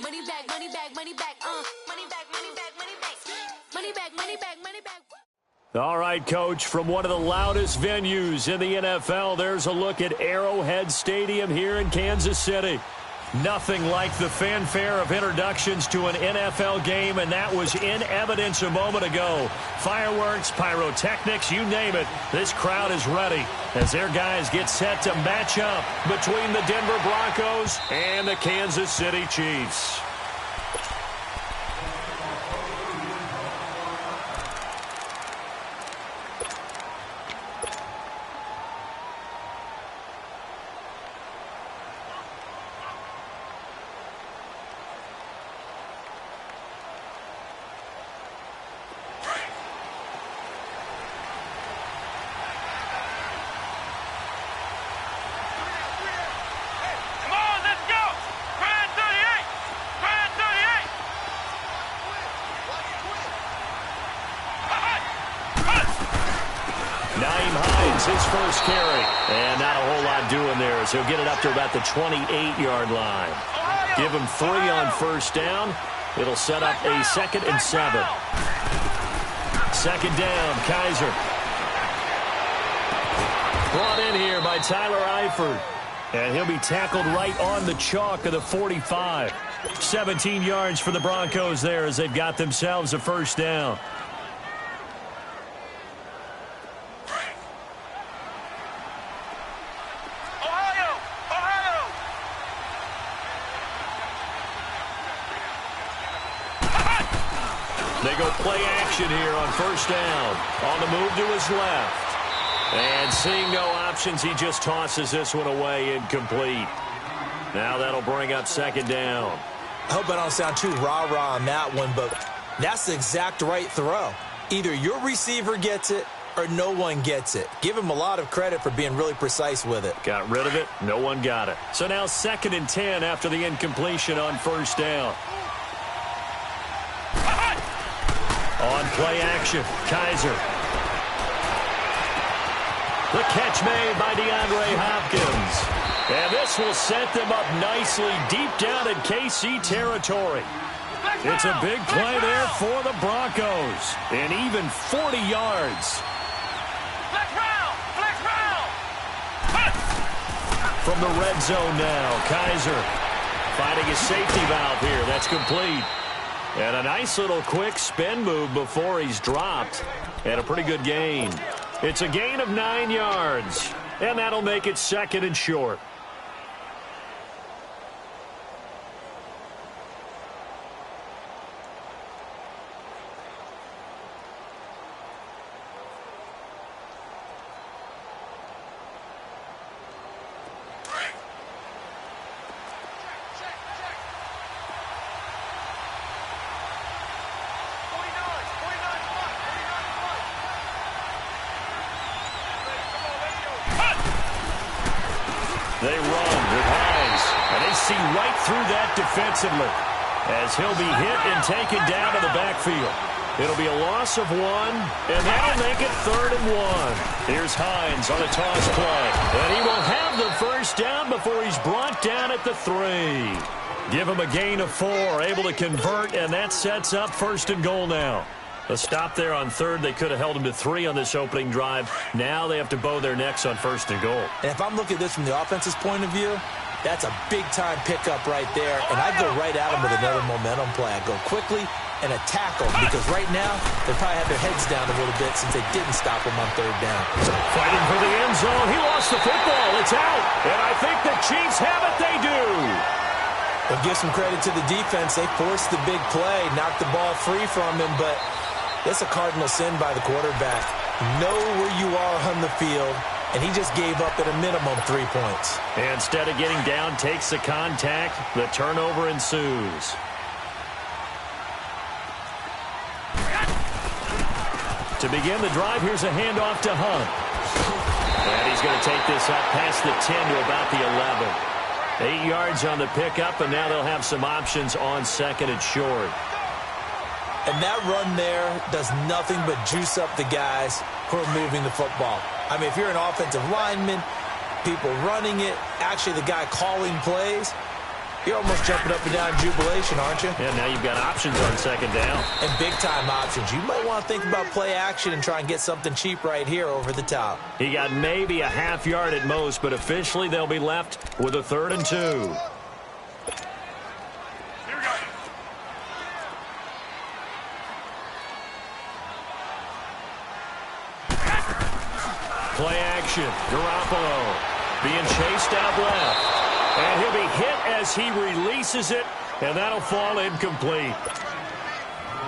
Money back, money back, money back, money back, money back, money back, money back, money back, money back. All right, Coach, from one of the loudest venues in the NFL, there's a look at Arrowhead Stadium here in Kansas City. Nothing like the fanfare of introductions to an NFL game, and that was in evidence a moment ago. Fireworks, pyrotechnics, you name it. This crowd is ready as their guys get set to match up between the Denver Broncos and the Kansas City Chiefs. His first carry, and not a whole lot doing there, so he'll get it up to about the 28-yard line. Give him 3 on first down. It'll set up a 2nd and 7. 2nd down, Kaiser. Brought in here by Tyler Eifert, and he'll be tackled right on the chalk of the 45. 17 yards for the Broncos there as they've got themselves a first down. They go play action here on first down. On the move to his left. And seeing no options, he just tosses this one away incomplete. Now that'll bring up 2nd down. I hope I don't sound too rah-rah on that one, but that's the exact right throw. Either your receiver gets it or no one gets it. Give him a lot of credit for being really precise with it. Got rid of it. No one got it. So now 2nd and 10 after the incompletion on first down. On play action, Kaiser. The catch made by DeAndre Hopkins. And this will set them up nicely deep down in KC territory. It's a big play there for the Broncos. And even 40 yards. From the red zone now, Kaiser finding his safety valve here. That's complete. And a nice little quick spin move before he's dropped. And a pretty good gain. It's a gain of 9 yards. And that'll make it 2nd and short. They run with Hines, and they see right through that defensively as he'll be hit and taken down to the backfield. It'll be a loss of 1, and that'll make it 3rd and 1. Here's Hines on a toss play, and he will have the first down before he's brought down at the 3. Give him a gain of 4, able to convert, and that sets up 1st and goal now. A stop there on 3rd. They could have held him to 3 on this opening drive. Now they have to bow their necks on 1st and goal. And if I'm looking at this from the offense's point of view, that's a big-time pickup right there. And I go right at him with another momentum play. I go quickly and attack them because right now they probably have their heads down a little bit since they didn't stop him on 3rd down. Fighting for the end zone. He lost the football. It's out. And I think the Chiefs have it. They do. But give some credit to the defense. They forced the big play, knocked the ball free from him, but that's a cardinal sin by the quarterback. Know where you are on the field, and he just gave up at a minimum 3 points. And instead of getting down, takes the contact. The turnover ensues. To begin the drive, here's a handoff to Hunt. And he's going to take this up past the 10 to about the 11. 8 yards on the pickup, and now they'll have some options on 2nd and short. And that run there does nothing but juice up the guys who are moving the football. I mean, if you're an offensive lineman, people running it, actually the guy calling plays, You're almost jumping up and down in jubilation, aren't you? Yeah, now you've got options on second down. And big-time options. You might want to think about play action and try and get something cheap right here over the top. He got maybe a half yard at most, but officially they'll be left with a 3rd and 2. Play action. Garoppolo being chased out left. And he'll be hit as he releases it, and that'll fall incomplete.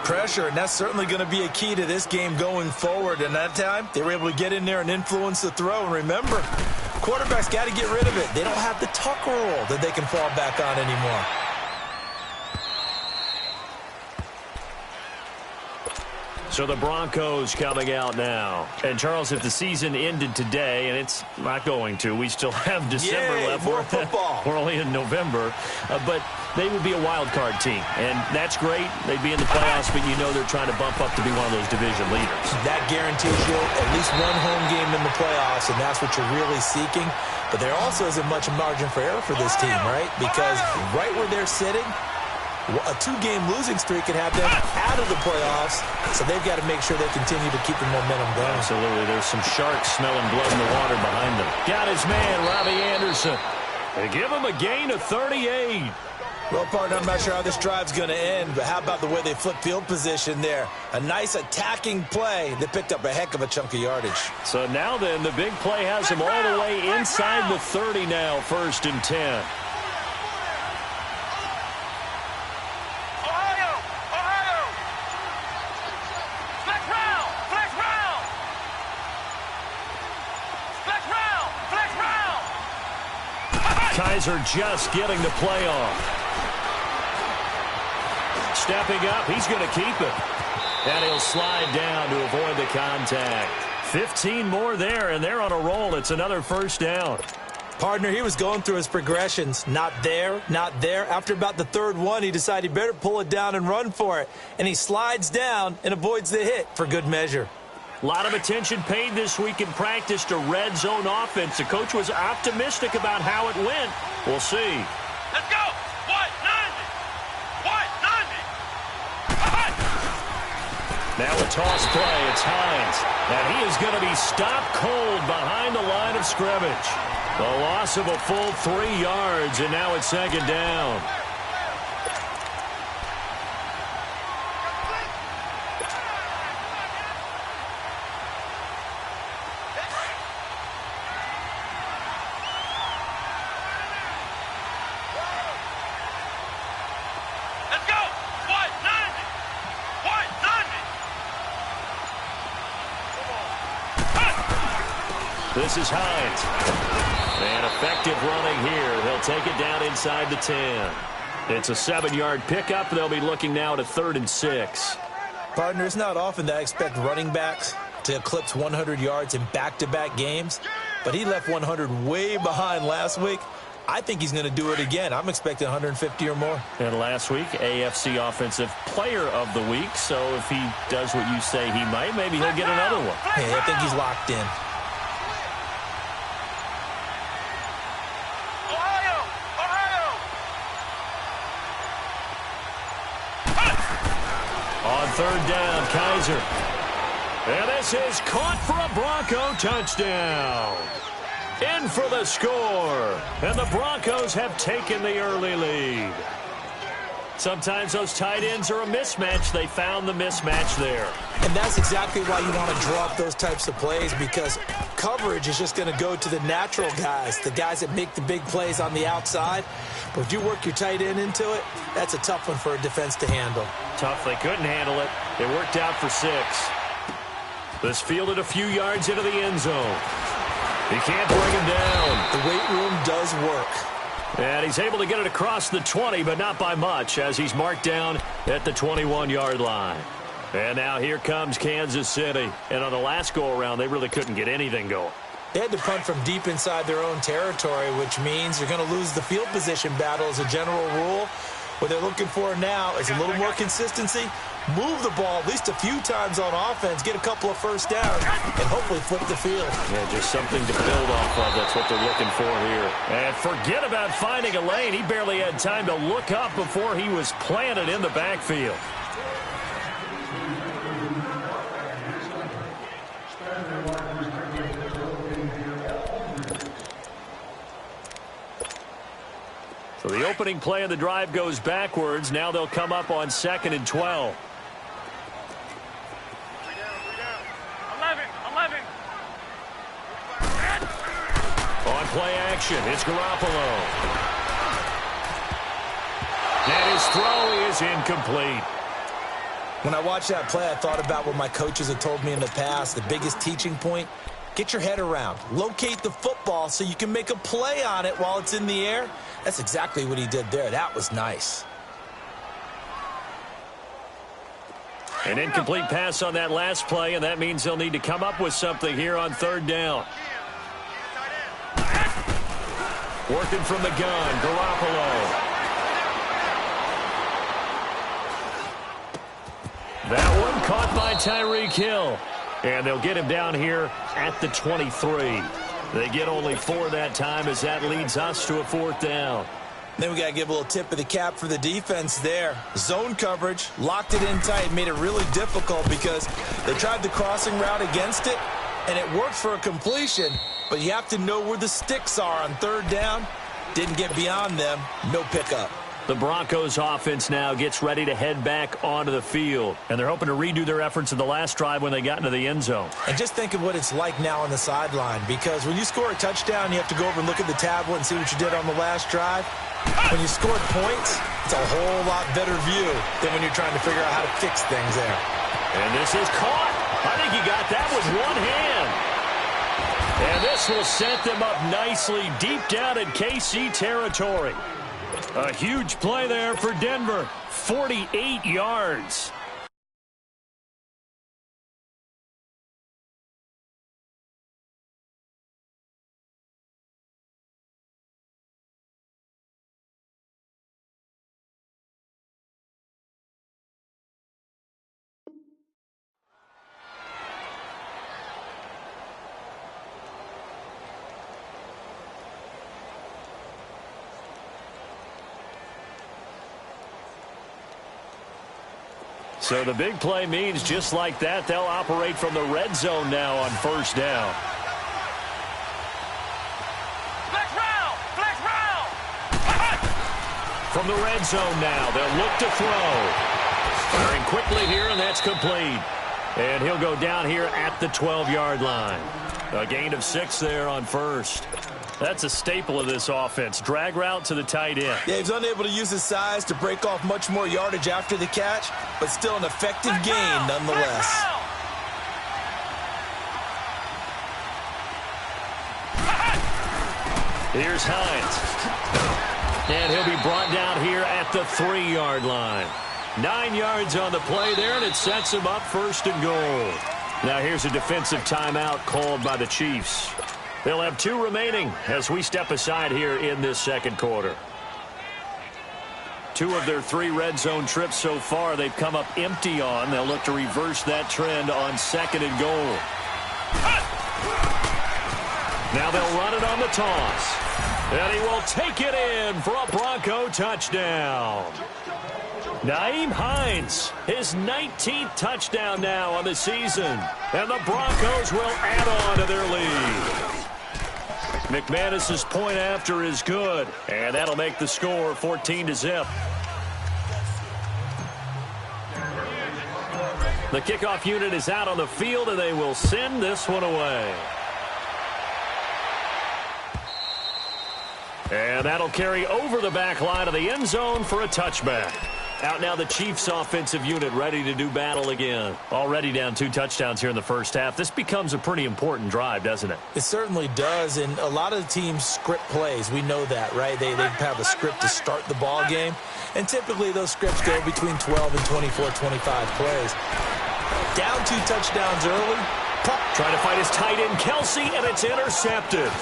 Pressure, and that's certainly going to be a key to this game going forward. And that time, they were able to get in there and influence the throw. And remember, quarterbacks got to get rid of it. They don't have the tuck rule that they can fall back on anymore. So the Broncos coming out now. And, Charles, if the season ended today, and it's not going to, we still have December left. More football. We're only in November. But they would be a wild card team. And that's great. They'd be in the playoffs, but you know they're trying to bump up to be one of those division leaders. That guarantees you at least one home game in the playoffs, and that's what you're really seeking. But there also isn't much margin for error for this team, right? Because right where they're sitting, a 2-game losing streak could have them out of the playoffs, so they've got to make sure they continue to keep the momentum going. Absolutely. There's some sharks smelling blood in the water behind them. Got his man, Robbie Anderson. They give him a gain of 38. Well, partner, I'm not sure how this drive's going to end, but how about the way they flip field position there? A nice attacking play that picked up a heck of a chunk of yardage. So now then, the big play has him all the way inside the 30 now, 1st and 10. Kaiser just getting the play off. Stepping up, he's going to keep it. And he'll slide down to avoid the contact. 15 more there, and they're on a roll. It's another 1st down. Partner, he was going through his progressions. Not there, not there. After about the 3rd one, he decided he better pull it down and run for it. And he slides down and avoids the hit for good measure. A lot of attention paid this week in practice to red zone offense. The coach was optimistic about how it went. We'll see. Let's go! 190! 190! Now a toss play. It's Hines. And he is going to be stopped cold behind the line of scrimmage. The loss of a full 3 yards, and now it's 2nd down. This is Hines. And effective running here. He'll take it down inside the 10. It's a 7-yard pickup. They'll be looking now at a 3rd and 6. Partner, it's not often that I expect running backs to eclipse 100 yards in back-to-back games, but he left 100 way behind last week. I think he's going to do it again. I'm expecting 150 or more. And last week, AFC Offensive Player of the Week. So if he does what you say he might, maybe he'll get another one. Hey, I think he's locked in. On 3rd down, Kaiser. And this is caught for a Bronco touchdown. In for the score. And the Broncos have taken the early lead. Sometimes those tight ends are a mismatch. They found the mismatch there. And that's exactly why you want to draw up those types of plays, because coverage is just going to go to the natural guys, the guys that make the big plays on the outside. But if you work your tight end into it, that's a tough one for a defense to handle. Tough. They couldn't handle it. It worked out for 6. This fielded a few yards into the end zone. He can't bring him down. The weight room does work. And he's able to get it across the 20, but not by much, as he's marked down at the 21-yard line. And now here comes Kansas City. And on the last go-around, they really couldn't get anything going. They had to punt from deep inside their own territory, which means you're going to lose the field position battle as a general rule. What they're looking for now is a little more consistency, move the ball at least a few times on offense, get a couple of first downs, and hopefully flip the field. Yeah, just something to build off of. That's what they're looking for here. And forget about finding a lane. He barely had time to look up before he was planted in the backfield. So the opening play of the drive goes backwards. Now they'll come up on 2nd and 12. 11. On play action, it's Garoppolo. And his throw is incomplete. When I watched that play, I thought about what my coaches have told me in the past. The biggest teaching point, get your head around. Locate the football so you can make a play on it while it's in the air. That's exactly what he did there. That was nice. An incomplete pass on that last play, and that means they'll need to come up with something here on 3rd down. Working from the gun, Garoppolo. That one caught by Tyreek Hill. And they'll get him down here at the 23. They get only 4 that time as that leads us to a 4th down. Then we got to give a little tip of the cap for the defense there. Zone coverage, locked it in tight, made it really difficult because they tried the crossing route against it, and it worked for a completion, but you have to know where the sticks are on 3rd down. Didn't get beyond them, no pickup. The Broncos offense now gets ready to head back onto the field. And they're hoping to redo their efforts in the last drive when they got into the end zone. And just think of what it's like now on the sideline, because when you score a touchdown, you have to go over and look at the tablet and see what you did on the last drive. When you scored points, it's a whole lot better view than when you're trying to figure out how to fix things there. And this is caught. I think he got that with one hand. And this will set them up nicely deep down in KC territory. A huge play there for Denver. 48 yards. So the big play means just like that, they'll operate from the red zone now on 1st down. Flex round! From the red zone now, they'll look to throw. Firing quickly here, and that's complete. And he'll go down here at the 12-yard line. A gain of 6 there on 1st. That's a staple of this offense. Drag route to the tight end. Yeah, he's unable to use his size to break off much more yardage after the catch, but still an effective gain nonetheless. Here's Hines. And he'll be brought down here at the 3-yard line. 9 yards on the play there, and it sets him up 1st and goal. Now here's a defensive timeout called by the Chiefs. They'll have 2 remaining as we step aside here in this 2nd quarter. 2 of their 3 red zone trips so far they've come up empty on. They'll look to reverse that trend on 2nd and goal. Now they'll run it on the toss. And he will take it in for a Bronco touchdown. Nyheim Hines, his 19th touchdown now on the season. And the Broncos will add on to their lead. McManus's point after is good, and that'll make the score 14-0. The kickoff unit is out on the field, and they will send this one away. And that'll carry over the back line of the end zone for a touchback. Out now the Chiefs offensive unit ready to do battle again. Already down 2 touchdowns here in the first half. This becomes a pretty important drive, doesn't it? It certainly does, and a lot of the teams script plays. We know that, right? They have a script to start the ball game, and typically those scripts go between 12 and 24, 25 plays. Down 2 touchdowns early. Trying to find his tight end, Kelsey, and it's intercepted.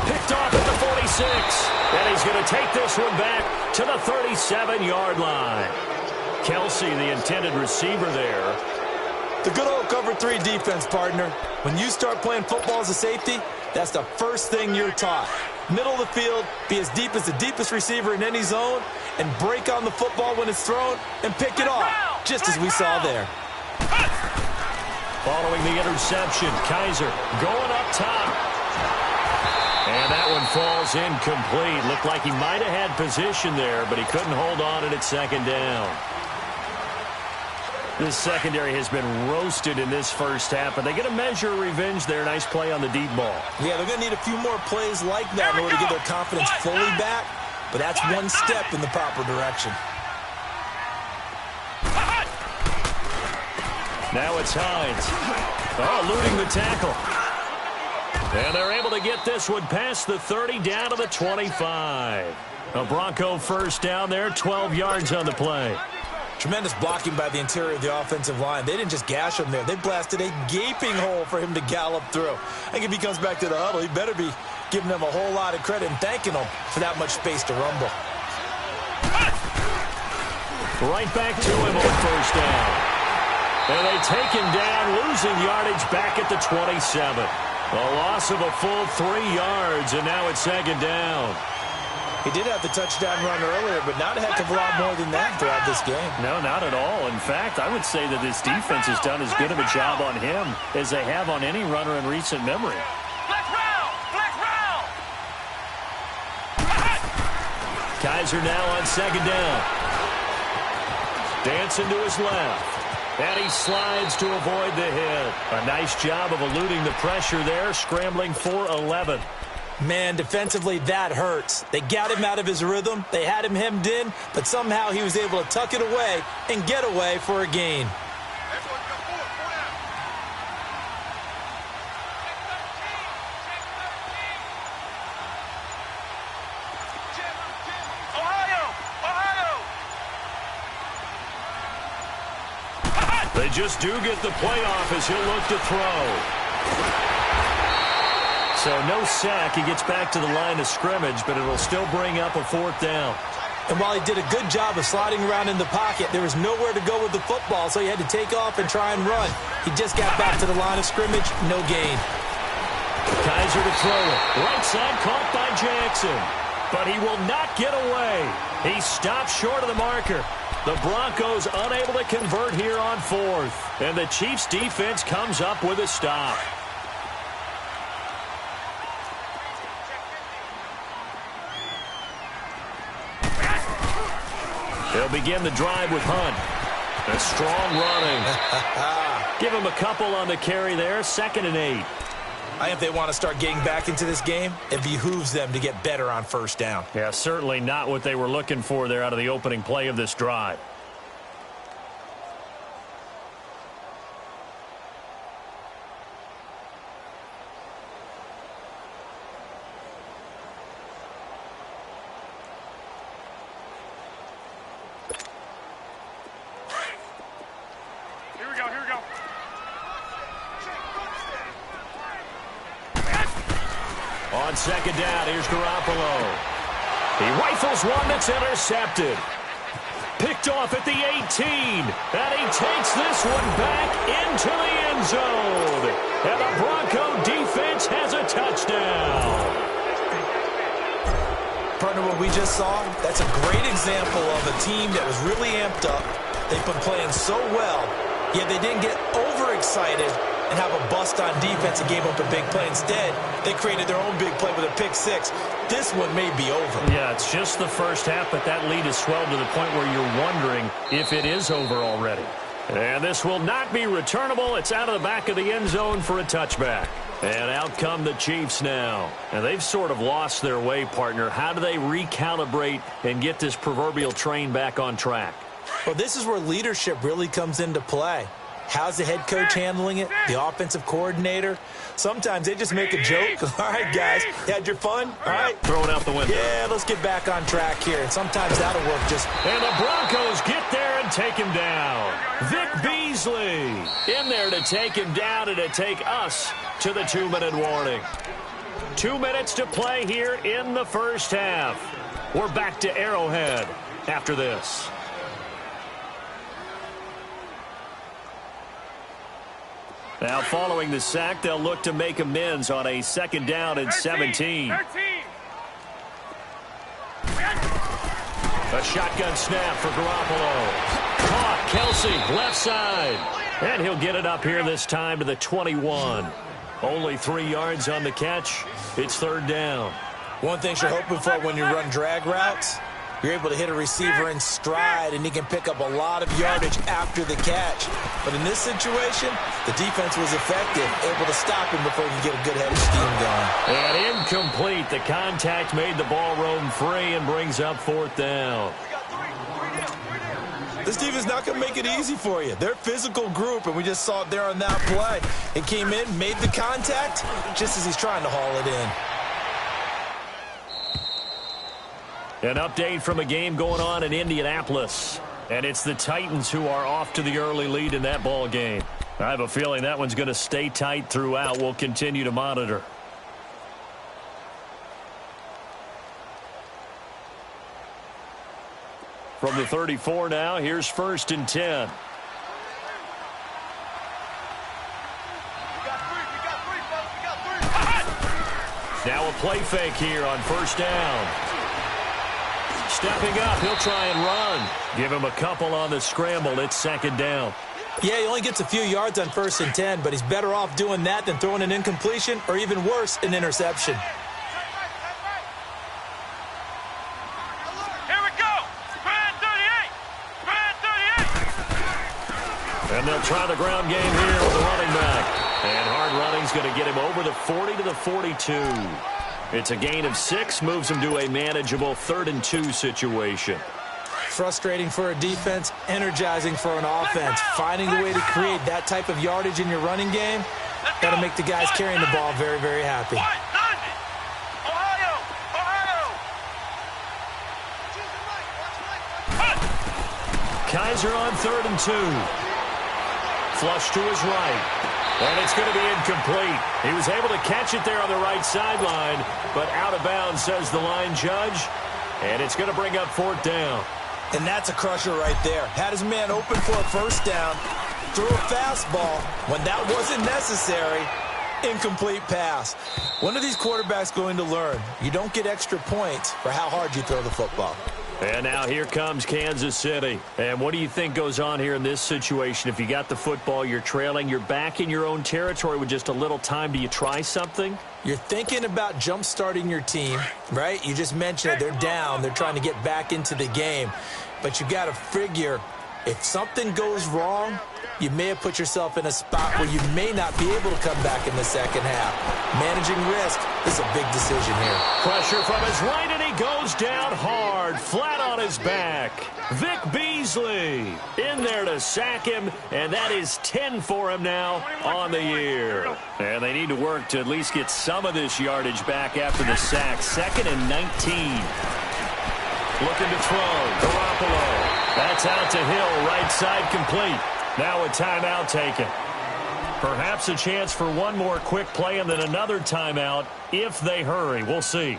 Picked off at the 46, and he's going to take this one back to the 37-yard line. Kelsey, the intended receiver there. The good old cover 3 defense, partner. When you start playing football as a safety, that's the first thing you're taught. Middle of the field, be as deep as the deepest receiver in any zone, and break on the football when it's thrown and pick it off, just as we saw there. Following the interception, Kaiser going up top. And that one falls incomplete. Looked like he might have had position there, but he couldn't hold on at second down. This secondary has been roasted in this first half, but they get a measure of revenge there. Nice play on the deep ball. Yeah, they're going to need a few more plays like that in order to get their confidence fully back, but that's one step in the proper direction. Now it's Hines. Oh, eluding the tackle. And they're able to get this one past the 30 down to the 25. A Bronco first down there, 12 yards on the play. Tremendous blocking by the interior of the offensive line. They didn't just gash him there. They blasted a gaping hole for him to gallop through. I think if he comes back to the huddle, he better be giving them a whole lot of credit and thanking them for that much space to rumble. Right back to him on first down. And they take him down, losing yardage back at the 27. A loss of a full 3 yards, and now it's second down. He did have the touchdown run earlier, but not a heck of a lot more than that throughout this game. No, not at all. In fact, I would say that this defense has done as good of a job on him as they have on any runner in recent memory. Black round! Black round! Kaiser now on second down. Dancing to his left. And he slides to avoid the hit. A nice job of eluding the pressure there, scrambling for 11. Man, defensively, that hurts. They got him out of his rhythm. They had him hemmed in, but somehow he was able to tuck it away and get away for a gain. They just do get the playoff as he'll look to throw. So no sack. He gets back to the line of scrimmage, but it'll still bring up a fourth down. And while he did a good job of sliding around in the pocket, there was nowhere to go with the football, so he had to take off and try and run. He just got back to the line of scrimmage, no gain. Kaiser to throw it. Right side caught by Jackson. But he will not get away. He stops short of the marker. The Broncos unable to convert here on fourth. And the Chiefs defense comes up with a stop. They'll begin the drive with Hunt. A strong running. Give him a couple on the carry there. 2nd and 8. I think if they want to start getting back into this game, it behooves them to get better on first down. Yeah, certainly not what they were looking for there out of the opening play of this drive. On second down, here's Garoppolo. He rifles one that's intercepted. Picked off at the 18. And he takes this one back into the end zone. And the Bronco defense has a touchdown. Partner, what we just saw, that's a great example of a team that was really amped up. They've been playing so well, yet they didn't get overexcited and have a bust on defense and gave up a big play. Instead, they created their own big play with a pick six. This one may be over. Yeah, it's just the first half, but that lead has swelled to the point where you're wondering if it is over already. And this will not be returnable. It's out of the back of the end zone for a touchback. And out come the Chiefs now. And they've sort of lost their way, partner. How do they recalibrate and get this proverbial train back on track? Well, this is where leadership really comes into play. How's the head coach handling it? The offensive coordinator? Sometimes they just make a joke. All right, guys, you had your fun? All right. Throw it out the window. Yeah, let's get back on track here. And sometimes that'll work just... And the Broncos get there and take him down. Vic Beasley in there to take him down and to take us to the 2-minute warning. 2 minutes to play here in the first half. We're back to Arrowhead after this. Now, following the sack, they'll look to make amends on a 2nd down and 17. A shotgun snap for Garoppolo. Caught, Kelsey, left side. And he'll get it up here this time to the 21. Only 3 yards on the catch. It's 3rd down. One thing you're hoping for when you run drag routes, you're able to hit a receiver in stride, and he can pick up a lot of yardage after the catch. But in this situation, the defense was effective, able to stop him before he could get a good head of steam going. And incomplete. The contact made the ball roam free and brings up 4th down. This defense is not going to make it easy for you. They're a physical group, and we just saw it there on that play. It came in, made the contact, just as he's trying to haul it in. An update from a game going on in Indianapolis. And it's the Titans who are off to the early lead in that ball game. I have a feeling that one's going to stay tight throughout. We'll continue to monitor. From the 34 now, here's 1st and 10. Now a play fake here on 1st down. Stepping up, he'll try and run. Give him a couple on the scramble. It's 2nd down. Yeah, he only gets a few yards on 1st and 10, but he's better off doing that than throwing an incompletion or even worse, an interception. Here we go. Brand 38. Brand 38. And they'll try the ground game here with the running back. And hard running's going to get him over the 40 to the 42. It's a gain of 6, moves him to a manageable 3rd and 2 situation. Frustrating for a defense, energizing for an offense. Finding the way to create that type of yardage in your running game, that'll make the guys carrying the ball very, very happy. Ohio. Kaiser on 3rd and 2. Flush to his right. And it's going to be incomplete. He was able to catch it there on the right sideline, but out of bounds, says the line judge. And it's going to bring up 4th down. And that's a crusher right there. Had his man open for a 1st down, threw a fastball. When that wasn't necessary, incomplete pass. When are these quarterbacks going to learn? You don't get extra points for how hard you throw the football. And now here comes Kansas City. And what do you think goes on here in this situation? If you got the football, you're trailing, you're back in your own territory with just a little time. Do you try something? You're thinking about jump-starting your team, right? You just mentioned it. They're down. They're trying to get back into the game. But you got to figure, if something goes wrong, you may have put yourself in a spot where you may not be able to come back in the 2nd half. Managing risk is a big decision here. Pressure from his right, and he goes down hard, flat on his back. Vic Beasley in there to sack him, and that is 10 for him now on the year. And they need to work to at least get some of this yardage back after the sack. 2nd and 19. Looking to throw. Garoppolo. That's out to Hill, right side complete. Now a timeout taken. Perhaps a chance for one more quick play and then another timeout if they hurry. We'll see.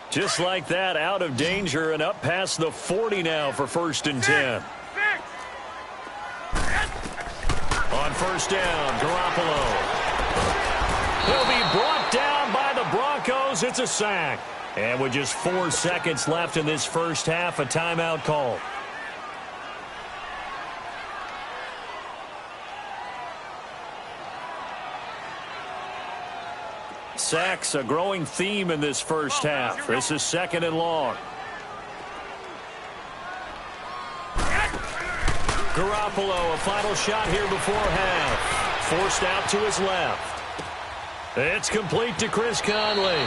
Just like that, out of danger and up past the 40 now for 1st and 10. On 1st down, Garoppolo. He'll be brought down by the Broncos. It's a sack. And with just 4 seconds left in this 1st half, a timeout call. Sacks, a growing theme in this 1st half. This is 2nd and long. Garoppolo, a final shot here before half. Forced out to his left. It's complete to Chris Conley.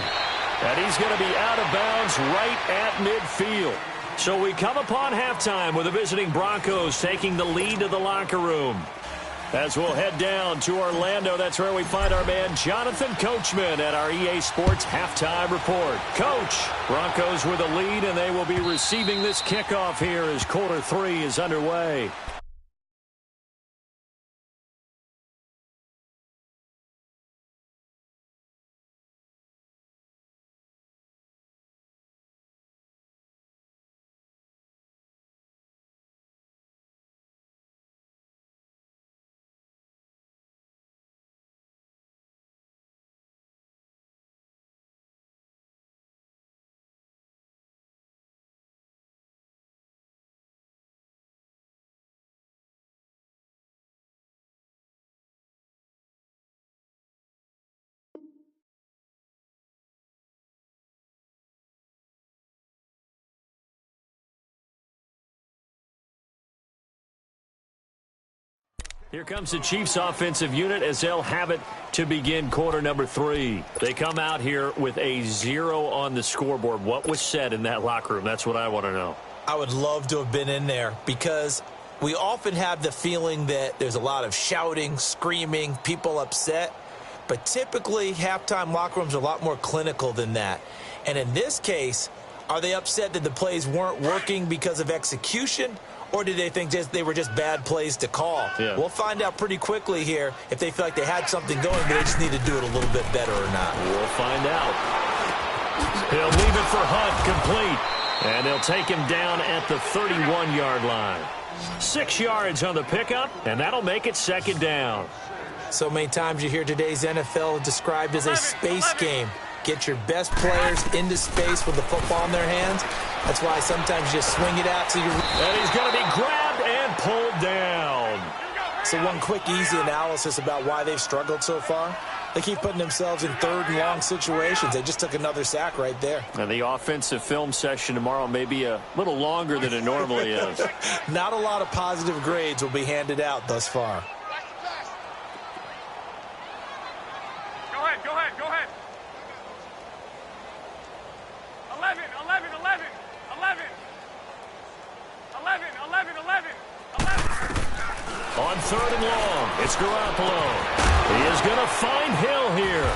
And he's going to be out of bounds right at midfield. So we come upon halftime with the visiting Broncos taking the lead to the locker room. As we'll head down to Orlando, that's where we find our man Jonathan Coachman at our EA Sports Halftime Report. Coach, Broncos with a lead, and they will be receiving this kickoff here as quarter 3 is underway. Here comes the Chiefs offensive unit as they'll have it to begin quarter number 3. They come out here with a 0 on the scoreboard. What was said in that locker room? That's what I want to know. I would love to have been in there because we often have the feeling that there's a lot of shouting, screaming, people upset. But typically, halftime locker rooms are a lot more clinical than that. And in this case, are they upset that the plays weren't working because of execution? Or did they think they were just bad plays to call? Yeah. We'll find out pretty quickly here if they feel like they had something going, but they just need to do it a little bit better or not. We'll find out. He'll leave it for Hunt, complete. And they'll take him down at the 31-yard line. 6 yards on the pickup, and that'll make it second down. So many times you hear today's NFL described as a space game. Get your best players into space with the football in their hands. That's why sometimes you just swing it out to your... And he's going to be grabbed and pulled down. So one quick, easy analysis about why they've struggled so far. They keep putting themselves in third and long situations. They just took another sack right there. And the offensive film session tomorrow may be a little longer than it normally is. Not a lot of positive grades will be handed out thus far. Go ahead, go ahead, go ahead. 11, 11, 11, 11. 11, 11, 11, 11. On third and long, it's Garoppolo. He is going to find Hill here.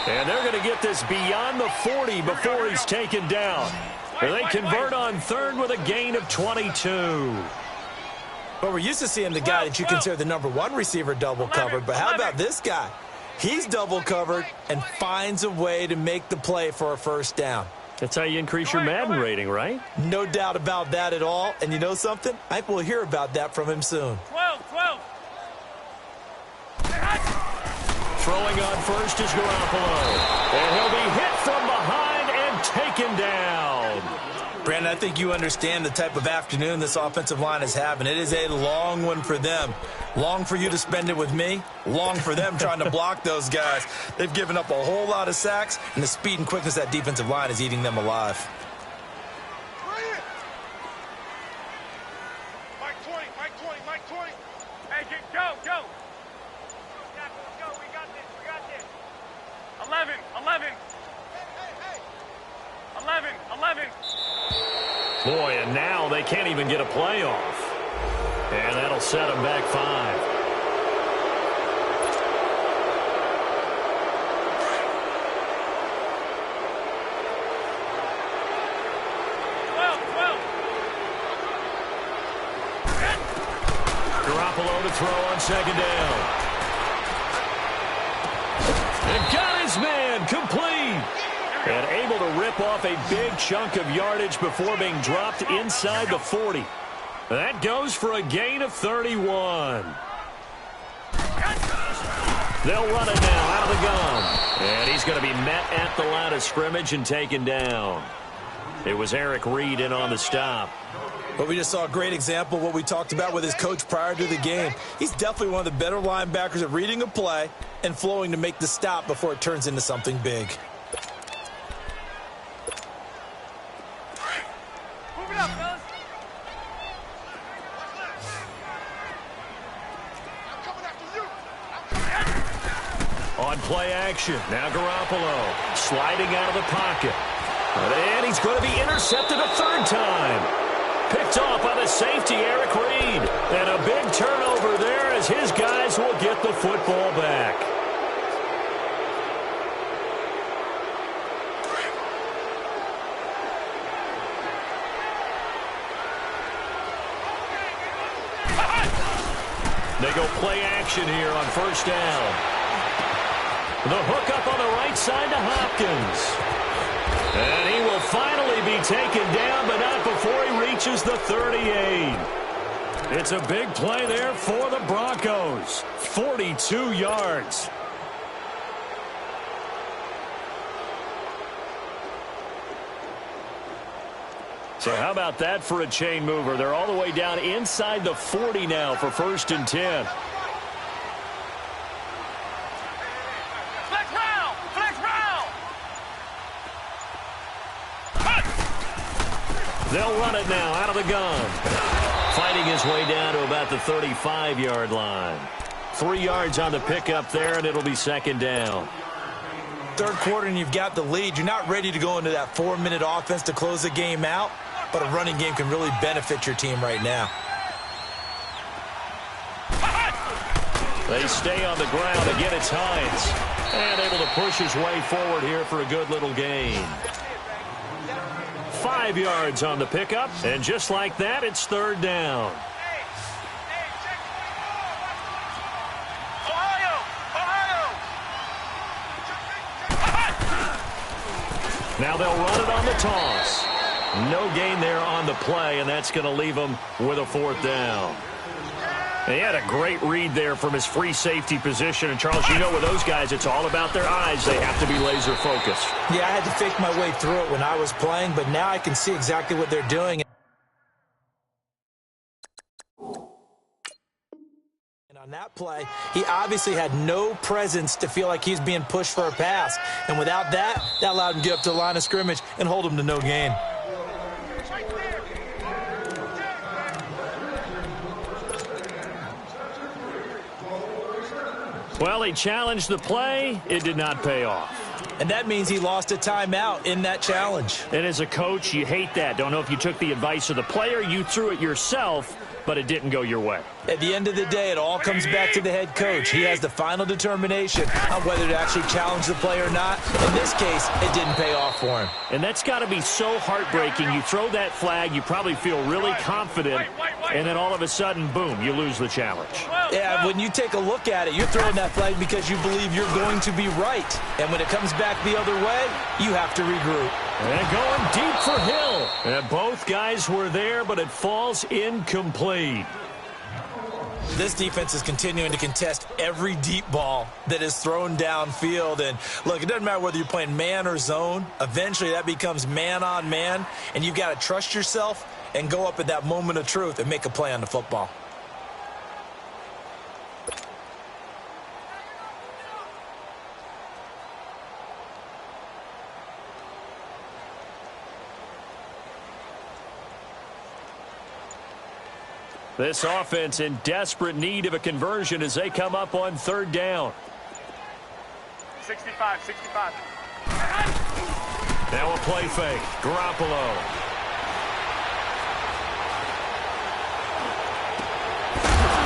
And they're going to get this beyond the 40 before he's taken down. And they convert on third with a gain of 22. But we're used to seeing the guy that you consider the number 1 receiver double covered. But how about this guy? He's double covered and finds a way to make the play for a first down. That's how you increase your Madden rating, right? No doubt about that at all. And you know something? I think we'll hear about that from him soon. 12, 12. Throwing on first is Garoppolo. And he'll be hit from behind and taken down. Brandon, I think you understand the type of afternoon this offensive line is having. It is a long one for them. Long for you to spend it with me. Long for them trying to block those guys. They've given up a whole lot of sacks, and the speed and quickness of that defensive line is eating them alive. Mike 20, Mike 20, Mike 20. Hey, go, go. Go, we got this, we got this. 11, 11. 11, 11. Boy, and now they can't even get a play off. And that'll set them back 5. Garoppolo to throw on second down. And got his man complete. And able to rip off a big chunk of yardage before being dropped inside the 40. That goes for a gain of 31. They'll run it now out of the gun. And he's going to be met at the line of scrimmage and taken down. It was Eric Reed in on the stop. But we just saw a great example of what we talked about with his coach prior to the game. He's definitely one of the better linebackers at reading a play and flowing to make the stop before it turns into something big. Move it up, fellas. I'm coming after you. On play action, now Garoppolo sliding out of the pocket. And he's going to be intercepted a third time. picked off by the safety, Eric Reed. And a big turnover there as his guys will get the football back. They go play action here on first down. The hook up on the right side to Hopkins. And he will finally be taken down, but not before he reaches the 38. It's a big play there for the Broncos. 42 yards. So how about that for a chain mover? They're all the way down inside the 40 now for 1st and 10. Flex round! Flex round! They'll run it now out of the gun. Fighting his way down to about the 35-yard line. 3 yards on the pickup there, and it'll be 2nd down. Third quarter and you've got the lead. You're not ready to go into that 4-minute offense to close the game out, but a running game can really benefit your team right now. They stay on the ground. Again, it's Hines. And able to push his way forward here for a good little gain. 5 yards on the pickup, and just like that, it's 3rd down. Now they'll run it on the toss. No gain there on the play, and that's going to leave them with a 4th down. He had a great read there from his free safety position. And, Charles, you know with those guys, it's all about their eyes. They have to be laser focused. Yeah, I had to fake my way through it when I was playing, but now I can see exactly what they're doing. And on that play, he obviously had no presence to feel like he's being pushed for a pass. And without that, that allowed him to get up to the line of scrimmage and hold him to no gain. Well, he challenged the play. It did not pay off. And that means he lost a timeout in that challenge. And as a coach, you hate that. Don't know if you took the advice of the player, you threw it yourself, but it didn't go your way. At the end of the day, it all comes back to the head coach. He has the final determination on whether to actually challenge the play or not. In this case, it didn't pay off for him. And that's got to be so heartbreaking. You throw that flag, you probably feel really confident, and then all of a sudden, boom, you lose the challenge. Yeah, when you take a look at it, you're throwing that flag because you believe you're going to be right. And when it comes back the other way, you have to regroup. And going deep for Hill. And both guys were there, but it falls incomplete. This defense is continuing to contest every deep ball that is thrown downfield. And, look, it doesn't matter whether you're playing man or zone. Eventually, that becomes man-on-man, and you've got to trust yourself and go up at that moment of truth and make a play on the football. This offense in desperate need of a conversion as they come up on 3rd down. 65, 65. Now a play fake. Garoppolo.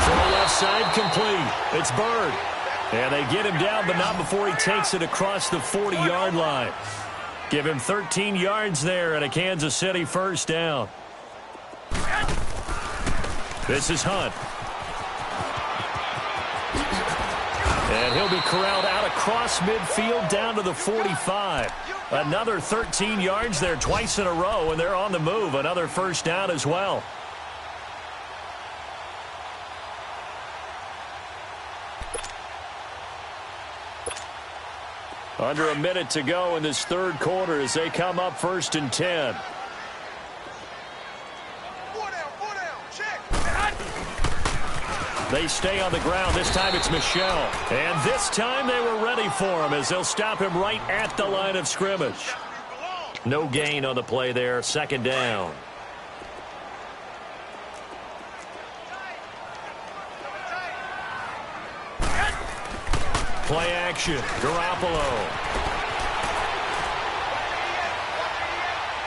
From the left side, complete. It's Bird. And they get him down, but not before he takes it across the 40-yard line. Give him 13 yards there and a Kansas City 1st down. This is Hunt. And he'll be corralled out across midfield down to the 45. Another 13 yards there twice in a row, and they're on the move. Another 1st down as well. Under a minute to go in this 3rd quarter as they come up 1st and 10. They stay on the ground. This time it's Michel. And this time they were ready for him as they'll stop him right at the line of scrimmage. No gain on the play there. 2nd down. Play action. Garoppolo.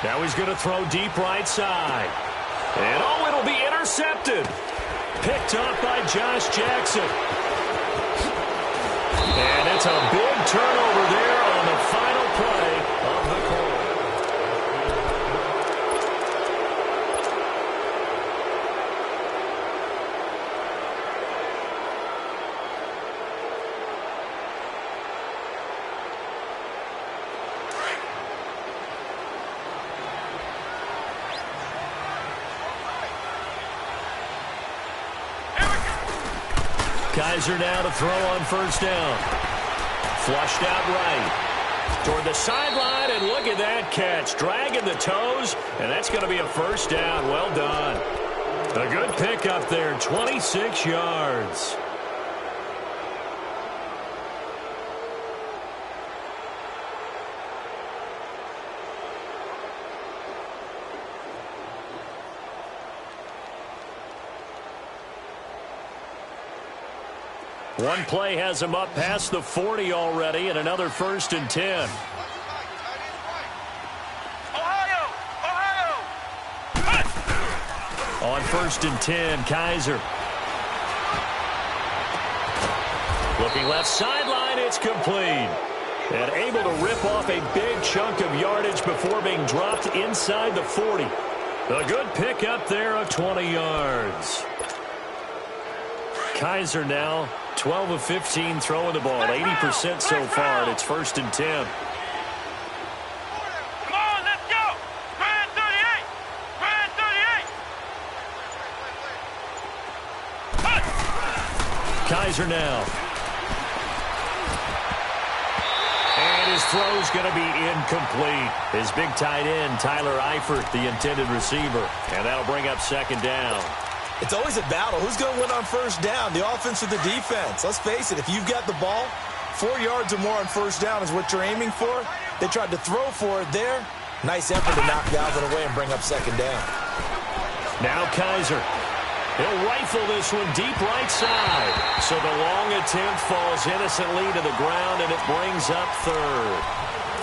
Now he's going to throw deep right side. And oh, it'll be intercepted. Picked up by Josh Jackson. And it's a big turnover there on the final play of the quarter. Kaiser now to throw on first down. Flushed out right. Toward the sideline, and look at that catch. Dragging the toes, and that's going to be a first down. Well done. A good pickup there, 26 yards. One play has him up past the 40 already, and another 1st and 10. On 1st and 10, Kaiser. Looking left sideline, it's complete. And able to rip off a big chunk of yardage before being dropped inside the 40. A good pickup there of 20 yards. Kaiser now 12 of 15 throwing the ball, 80% so far, and it's 1st and 10. Come on, let's go! Brand 38! Brand 38! Kaiser now. And his throw's going to be incomplete. His big tight end, Tyler Eifert, the intended receiver. And that'll bring up 2nd down. It's always a battle. Who's going to win on first down, the offense or the defense? Let's face it, if you've got the ball, 4 yards or more on first down is what you're aiming for. They tried to throw for it there. Nice effort to knock Galvin away and bring up 2nd down. Now Kaiser. He'll rifle this one deep right side. So the long attempt falls innocently to the ground, and it brings up 3rd.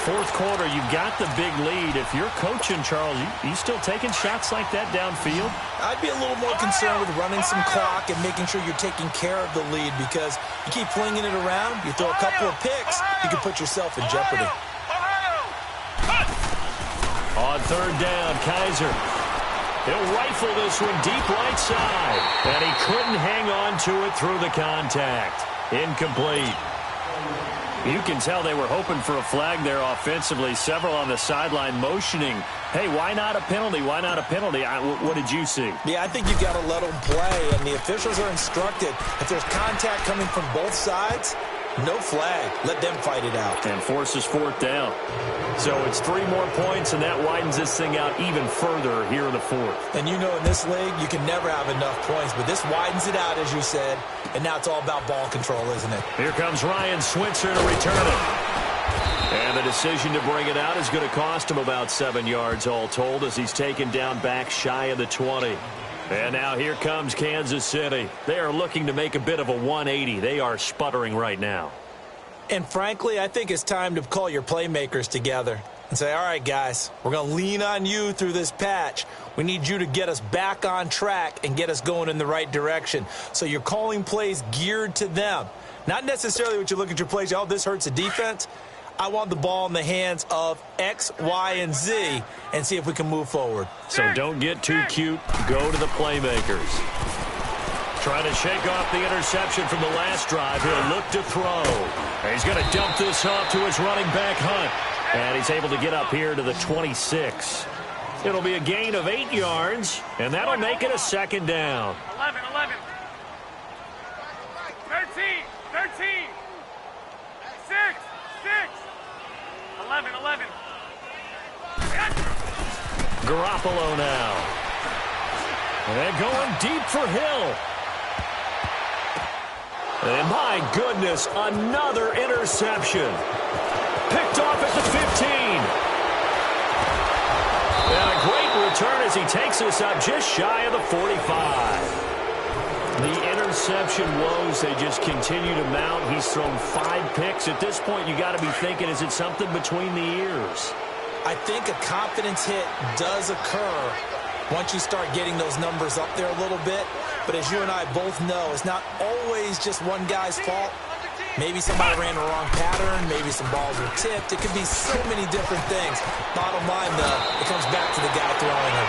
4th quarter, you've got the big lead. If you're coaching, Charles, you still taking shots like that downfield? I'd be a little more concerned with running some clock and making sure you're taking care of the lead, because you keep flinging it around, you throw a couple of picks, you can put yourself in jeopardy. On 3rd down, Kaiser. He'll rifle this one deep right side. And he couldn't hang on to it through the contact. Incomplete. You can tell they were hoping for a flag there offensively. Several on the sideline motioning, hey, why not a penalty? Why not a penalty? What did you see? Yeah, I think you've got to let them play, and the officials are instructed. If there's contact coming from both sides, no flag. Let them fight it out. And forces 4th down. So it's 3 more points, and that widens this thing out even further here in the 4th. And you know, in this league, you can never have enough points, but this widens it out, as you said, and now it's all about ball control, isn't it? Here comes Ryan Switzer to return it. And the decision to bring it out is going to cost him about 7 yards all told, as he's taken down back shy of the 20. And now here comes Kansas City. They are looking to make a bit of a 180. They are sputtering right now. And frankly, I think it's time to call your playmakers together and say, all right, guys, we're going to lean on you through this patch. We need you to get us back on track and get us going in the right direction. So you're calling plays geared to them. Not necessarily what you look at your plays, oh, this hurts the defense. I want the ball in the hands of X, Y, and Z and see if we can move forward. So don't get too cute. Go to the playmakers. Trying to shake off the interception from the last drive. He'll look to throw. And he's going to dump this off to his running back, Hunt. And he's able to get up here to the 26. It'll be a gain of 8 yards, and that'll make it a 2nd down. 11, 11. 13, 13. 6, 6. 11, 11. Garoppolo now. And going deep for Hill. And my goodness, another interception. Picked off at the 15. And a great return as he takes us up just shy of the 45. The interception woes, they just continue to mount. He's thrown 5 picks. At this point, you got to be thinking, is it something between the ears? I think a confidence hit does occur once you start getting those numbers up there a little bit. But as you and I both know, it's not always just one guy's fault. Maybe somebody ran the wrong pattern. Maybe some balls were tipped. It could be so many different things. Bottom line, though, it comes back to the guy throwing them.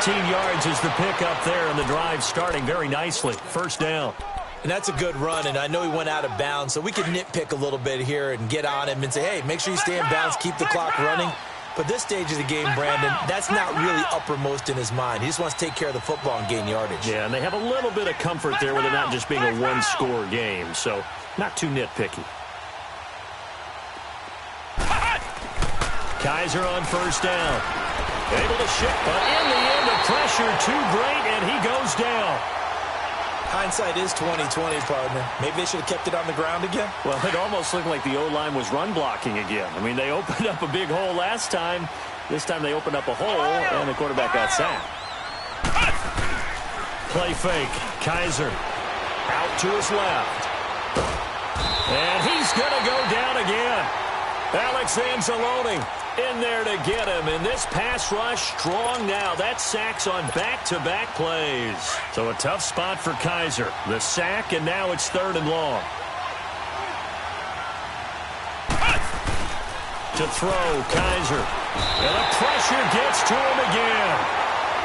15 yards is the pickup there, and the drive starting very nicely. First down. And that's a good run, and I know he went out of bounds, so we could nitpick a little bit here and get on him and say, hey, make sure you stay in bounds, keep the clock running. But this stage of the game, Brandon, that's not really uppermost in his mind. He just wants to take care of the football and gain yardage. Yeah, and they have a little bit of comfort there with it not just being a one-score game, so not too nitpicky. Kaiser on first down. Able to shift, but in the end, the pressure too great, and he goes down. Hindsight is 20/20, partner. Maybe they should have kept it on the ground again. Well, it almost looked like the O-line was run blocking again. I mean, they opened up a big hole last time. This time they opened up a hole, and the quarterback got sacked. Play fake. Kaiser out to his left. And he's going to go down again. Alex Anzalone in there to get him. And this pass rush strong now. That sacks on back-to-back plays. So a tough spot for Kaiser. The sack, and now it's 3rd and long. To throw, Kaiser. And the pressure gets to him again.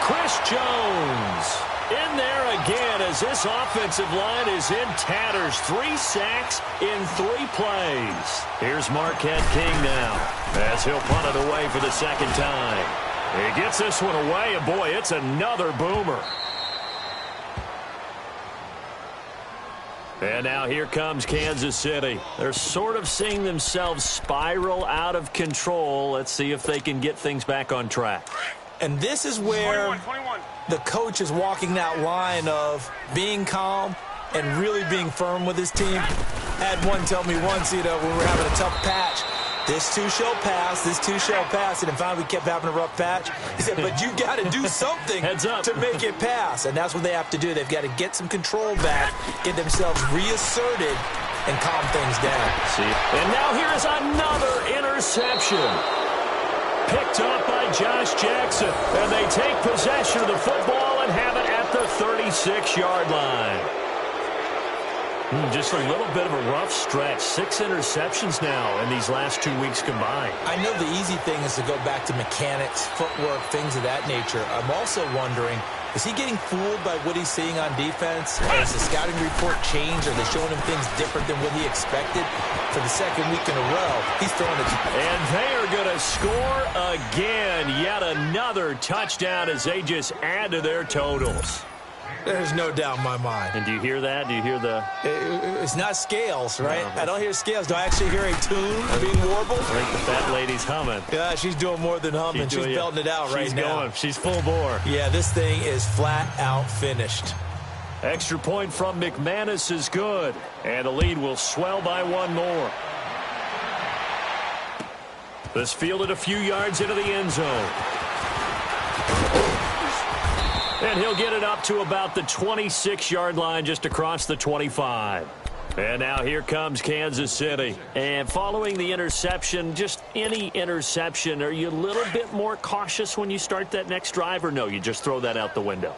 Chris Jones in there again as this offensive line is in tatters. 3 sacks in 3 plays. Here's Marquette King now as he'll punt it away for the 2nd time. He gets this one away, and boy, it's another boomer. And now here comes Kansas City. They're sort of seeing themselves spiral out of control. Let's see if they can get things back on track. And this is where 21. the coach is walking that line of being calm and really being firm with his team. I had one tell me once, when we were having a tough patch, this too shall pass, this too shall pass. And finally we kept having a rough patch. He said, but you got to do something Heads up. to make it pass. And that's what they have to do. They've got to get some control back, get themselves reasserted, and calm things down. See, and now here is another interception. Picked up by Josh Jackson. And they take possession of the football and have it at the 36-yard line. Just a little bit of a rough stretch. 6 interceptions now in these last 2 weeks combined. I know the easy thing is to go back to mechanics, footwork, things of that nature. I'm also wondering, is he getting fooled by what he's seeing on defense? Has the scouting report changed? Are they showing him things different than what he expected? For the 2nd week in a row, he's throwing it. And they are going to score again. Yet another touchdown as they just add to their totals. There's no doubt in my mind. And do you hear that? Do you hear the... It's not scales, right? No. I don't hear scales. Do I actually hear a tune being warbled? I think the fat lady's humming. Yeah, she's doing more than humming. She's belting it out right now. She's going. She's full bore. Yeah, this thing is flat out finished. Extra point from McManus is good. And the lead will swell by 1 more. This fielded a few yards into the end zone. And he'll get it up to about the 26-yard line, just across the 25. And now here comes Kansas City. And following the interception, just any interception, are you a little bit more cautious when you start that next drive, or no, you just throw that out the window?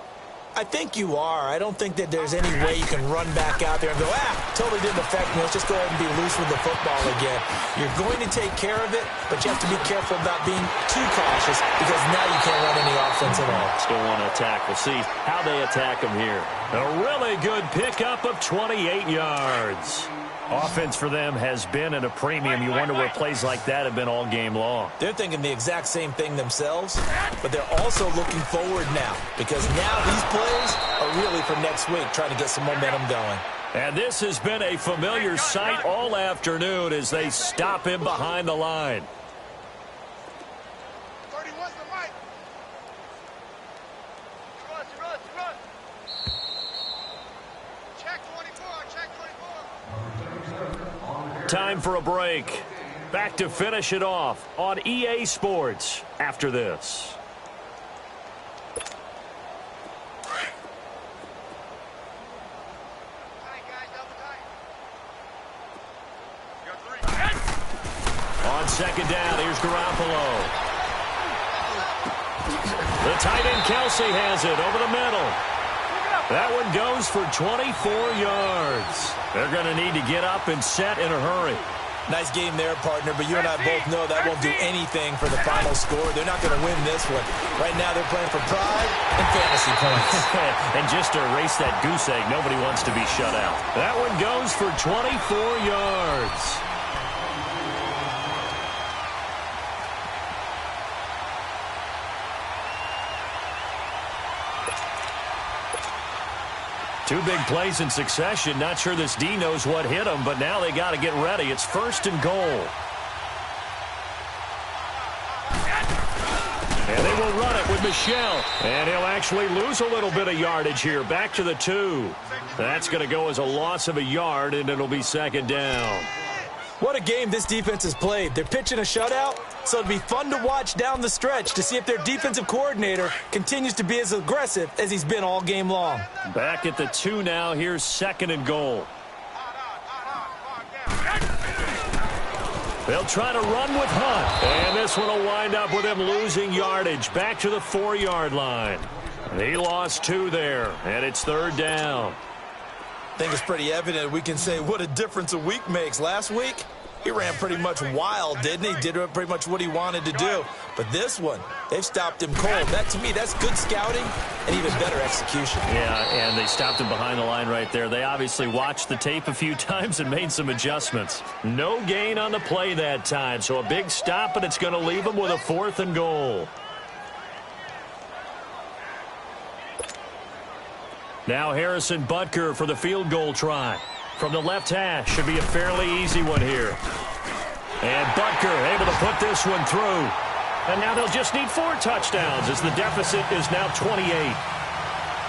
I think you are. I don't think that there's any way you can run back out there and go, totally didn't affect me. Let's just go ahead and be loose with the football again. You're going to take care of it, but you have to be careful about being too cautious because now you can't run any offense at all. Still want to attack. We'll see how they attack him here. A really good pickup of 28 yards. Offense for them has been at a premium. You wonder where plays like that have been all game long. They're thinking the exact same thing themselves, but they're also looking forward now because now these plays are really for next week, trying to get some momentum going. And this has been a familiar sight all afternoon as they stop him behind the line. 31's the mic. Run. Check 24, check 24. Time for a break. Back to finish it off on EA Sports after this. On 2nd down, here's Garoppolo. The tight end Kelsey has it over the middle. That one goes for 24 yards. They're going to need to get up and set in a hurry. Nice game there, partner, but you and I both know that won't do anything for the final score. They're not going to win this one. Right now they're playing for pride and fantasy points. And just to erase that goose egg, nobody wants to be shut out. That one goes for 24 yards. Two big plays in succession. Not sure this D knows what hit them, but now they got to get ready. It's 1st and goal. And they will run it with Michel. And he'll actually lose a little bit of yardage here. Back to the 2. That's going to go as a loss of a yard, and it'll be 2nd down. What a game this defense has played. They're pitching a shutout, so it'll be fun to watch down the stretch to see if their defensive coordinator continues to be as aggressive as he's been all game long. Back at the 2 now. Here's 2nd and goal. They'll try to run with Hunt. And this one will wind up with him losing yardage. Back to the 4-yard line. He lost 2 there, and it's 3rd down. I think it's pretty evident we can say what a difference a week makes. Last week, he ran pretty much wild, didn't he? Did pretty much what he wanted to do. But this one, they've stopped him cold. That, to me, that's good scouting and even better execution. Yeah, and they stopped him behind the line right there. They obviously watched the tape a few times and made some adjustments. No gain on the play that time, so a big stop, and it's going to leave him with a 4th and goal. Now Harrison Butker for the field goal try. From the left hash, should be a fairly easy one here. And Butker able to put this one through. And now they'll just need 4 touchdowns as the deficit is now 28.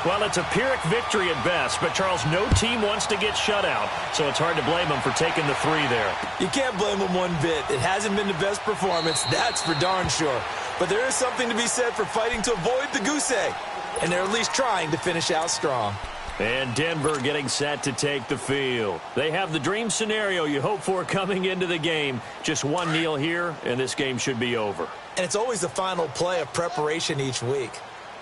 Well, it's a Pyrrhic victory at best, but Charles, no team wants to get shut out, so it's hard to blame them for taking the 3 there. You can't blame them one bit. It hasn't been the best performance, that's for darn sure. But there is something to be said for fighting to avoid the goose egg. And they're at least trying to finish out strong. And Denver getting set to take the field. They have the dream scenario you hope for coming into the game. Just one kneel here, and this game should be over. And it's always the final play of preparation each week.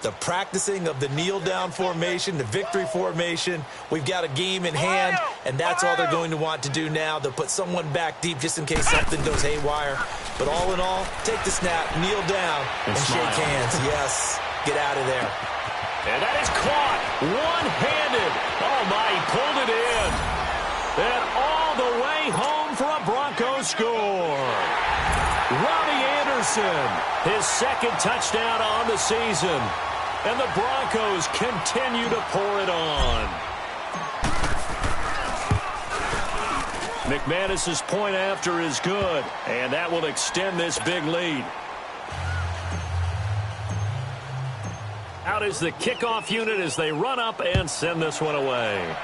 The practicing of the kneel-down formation, the victory formation. We've got a game in hand, and that's all they're going to want to do now. They'll put someone back deep just in case something goes haywire. But all in all, take the snap, kneel down, and shake hands. Yes, get out of there. And that is caught one-handed. Oh, my, he pulled it in. And all the way home for a Broncos score. Robbie Anderson, his 2nd touchdown on the season. And the Broncos continue to pour it on. McManus's point after is good, and that will extend this big lead. Out is the kickoff unit as they run up and send this one away.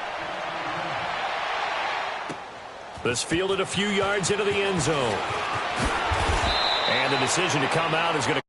This fielded a few yards into the end zone. And the decision to come out is going to